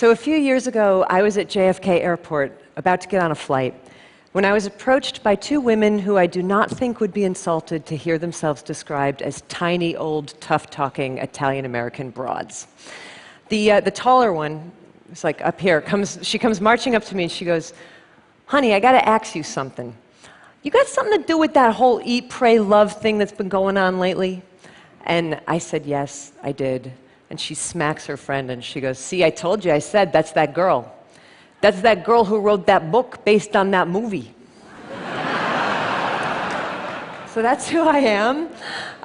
So a few years ago, I was at JFK Airport, about to get on a flight, when I was approached by two women who I do not think would be insulted to hear themselves described as tiny, old, tough-talking Italian-American broads. The taller one, it's like up here, she comes marching up to me and she goes, "Honey, I gotta ask you something. You got something to do with that whole eat, pray, love thing that's been going on lately?" And I said, "Yes, I did." And she smacks her friend and she goes, "See, I told you, I said, that's that girl. That's that girl who wrote that book based on that movie." So that's who I am.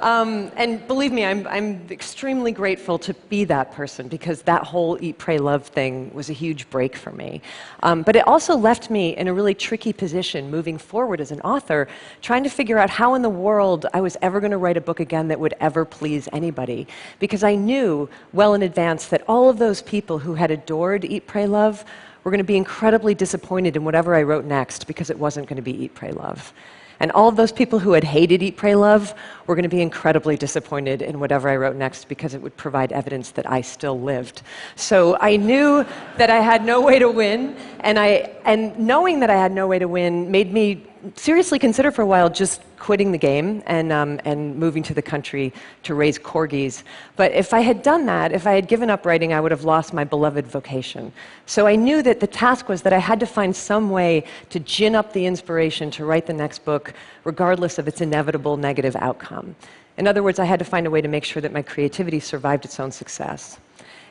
And believe me, I'm extremely grateful to be that person, because that whole eat, pray, love thing was a huge break for me. But it also left me in a really tricky position moving forward as an author, trying to figure out how in the world I was ever going to write a book again that would ever please anybody. Because I knew well in advance that all of those people who had adored Eat, Pray, Love were going to be incredibly disappointed in whatever I wrote next, because it wasn't going to be Eat, Pray, Love. And all of those people who had hated Eat, Pray, Love were going to be incredibly disappointed in whatever I wrote next, because it would provide evidence that I still lived. So I knew that I had no way to win, and knowing that I had no way to win made me seriously consider for a while just quitting the game and moving to the country to raise corgis. But if I had done that, if I had given up writing, I would have lost my beloved vocation. So I knew that the task was that I had to find some way to gin up the inspiration to write the next book, regardless of its inevitable negative outcome. In other words, I had to find a way to make sure that my creativity survived its own success.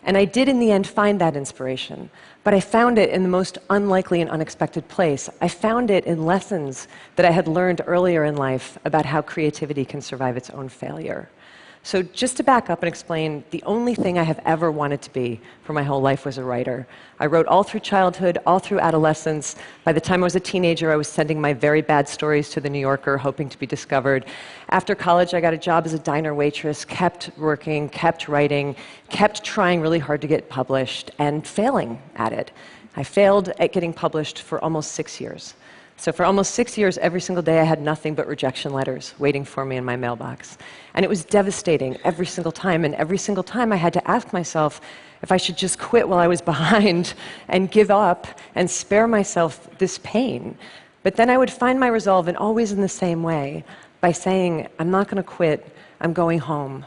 And I did in the end find that inspiration, but I found it in the most unlikely and unexpected place. I found it in lessons that I had learned earlier in life about how creativity can survive its own failure. So just to back up and explain, the only thing I have ever wanted to be for my whole life was a writer. I wrote all through childhood, all through adolescence. By the time I was a teenager, I was sending my very bad stories to The New Yorker, hoping to be discovered. After college, I got a job as a diner waitress, kept working, kept writing, kept trying really hard to get published, and failing at it. I failed at getting published for almost 6 years. So for almost 6 years, every single day, I had nothing but rejection letters waiting for me in my mailbox. And it was devastating every single time. And every single time, I had to ask myself if I should just quit while I was behind and give up and spare myself this pain. But then I would find my resolve, and always in the same way, by saying, "I'm not going to quit, I'm going home."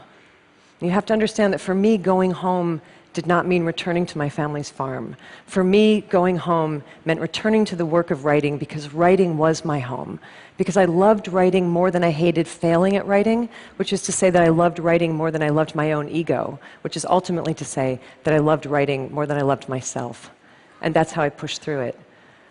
You have to understand that for me, going home did not mean returning to my family's farm. For me, going home meant returning to the work of writing, because writing was my home. Because I loved writing more than I hated failing at writing, which is to say that I loved writing more than I loved my own ego, which is ultimately to say that I loved writing more than I loved myself. And that's how I pushed through it.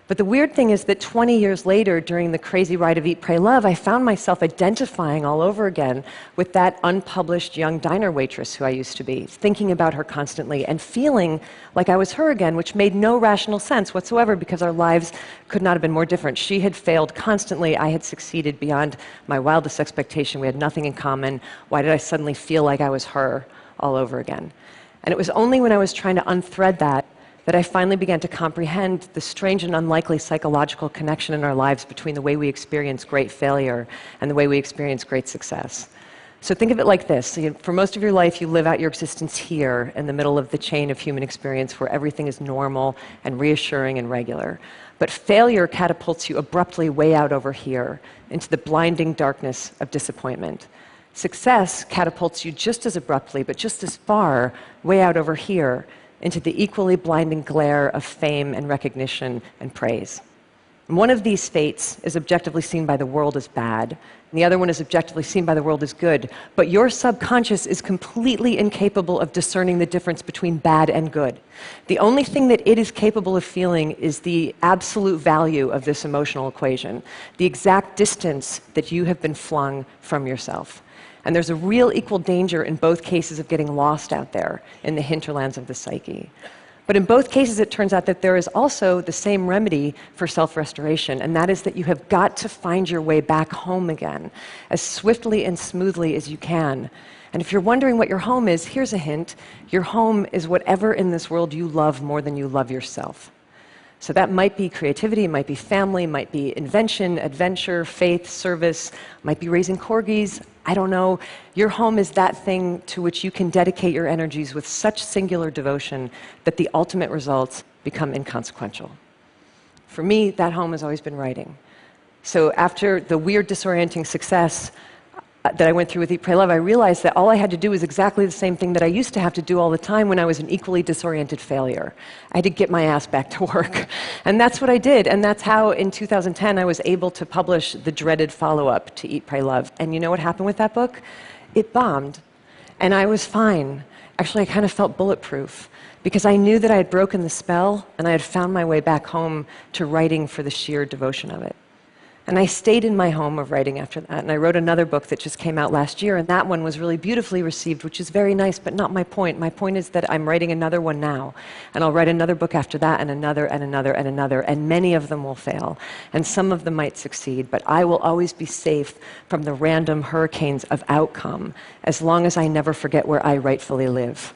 But the weird thing is that 20 years later, during the crazy ride of Eat, Pray, Love, I found myself identifying all over again with that unpublished young diner waitress who I used to be, thinking about her constantly and feeling like I was her again, which made no rational sense whatsoever, because our lives could not have been more different. She had failed constantly. I had succeeded beyond my wildest expectation. We had nothing in common. Why did I suddenly feel like I was her all over again? And it was only when I was trying to unthread that I finally began to comprehend the strange and unlikely psychological connection in our lives between the way we experience great failure and the way we experience great success. So think of it like this. For most of your life, you live out your existence here in the middle of the chain of human experience, where everything is normal and reassuring and regular. But failure catapults you abruptly way out over here into the blinding darkness of disappointment. Success catapults you just as abruptly, but just as far, way out over here into the equally blinding glare of fame and recognition and praise. And one of these fates is objectively seen by the world as bad, and the other one is objectively seen by the world as good. But your subconscious is completely incapable of discerning the difference between bad and good. The only thing that it is capable of feeling is the absolute value of this emotional equation, the exact distance that you have been flung from yourself. And there's a real equal danger in both cases of getting lost out there in the hinterlands of the psyche. But in both cases, it turns out that there is also the same remedy for self-restoration, and that is that you have got to find your way back home again, as swiftly and smoothly as you can. And if you're wondering what your home is, here's a hint. Your home is whatever in this world you love more than you love yourself. So that might be creativity, it might be family, it might be invention, adventure, faith, service, might be raising corgis. I don't know. Your home is that thing to which you can dedicate your energies with such singular devotion that the ultimate results become inconsequential. For me, that home has always been writing. So after the weird, disorienting success that I went through with Eat, Pray, Love, I realized that all I had to do was exactly the same thing that I used to have to do all the time when I was an equally disoriented failure. I had to get my ass back to work. And that's what I did. And that's how, in 2010, I was able to publish the dreaded follow-up to Eat, Pray, Love. And you know what happened with that book? It bombed. And I was fine. Actually, I kind of felt bulletproof, because I knew that I had broken the spell, and I had found my way back home to writing for the sheer devotion of it. And I stayed in my home of writing after that, and I wrote another book that just came out last year, and that one was really beautifully received, which is very nice, but not my point. My point is that I'm writing another one now, and I'll write another book after that, and another, and another, and another, and many of them will fail, and some of them might succeed, but I will always be safe from the random hurricanes of outcome, as long as I never forget where I rightfully live.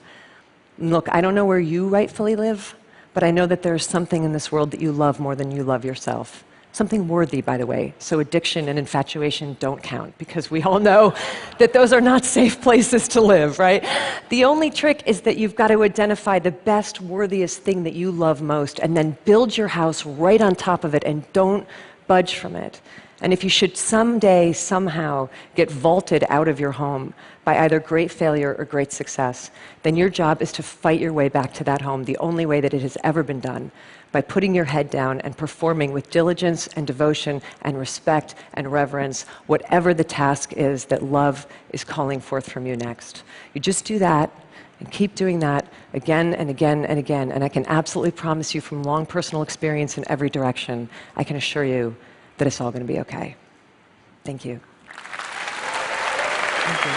Look, I don't know where you rightfully live, but I know that there's something in this world that you love more than you love yourself. Something worthy, by the way. So addiction and infatuation don't count, because we all know that those are not safe places to live, right? The only trick is that you've got to identify the best, worthiest thing that you love most, and then build your house right on top of it, and don't budge from it. And if you should someday, somehow, get vaulted out of your home by either great failure or great success, then your job is to fight your way back to that home the only way that it has ever been done, by putting your head down and performing with diligence and devotion and respect and reverence whatever the task is that love is calling forth from you next. You just do that and keep doing that again and again and again, and I can absolutely promise you from long personal experience in every direction, I can assure you that it's all going to be okay. Thank you. Thank you.